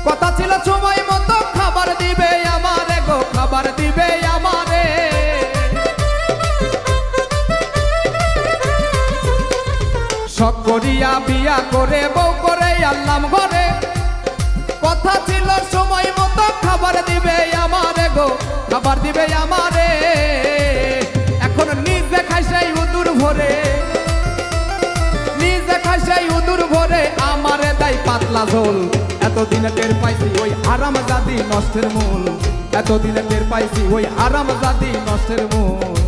কথা ছিল সময় মতো খাবার দিবে আমারে গো, খাবার দিবে আমারে। শখ করিয়া বিয়া করে বউ করে আনলাম ঘরে। কথা ছিল সময় মতো খাবার দিবে আমারে গো, খাবার দিবে আমারে। এখন নিজে খাই সেই উদুর ভরে, নিজে খাই সেই উদুর ভরে, আমারে দেয় পাতলা ঝোল। এতদিনে টের পাইছি ওই হারামজাদি নষ্টের মূল, এতদিনে টের পাইছি ওই হারামজাদি নষ্টের মূল।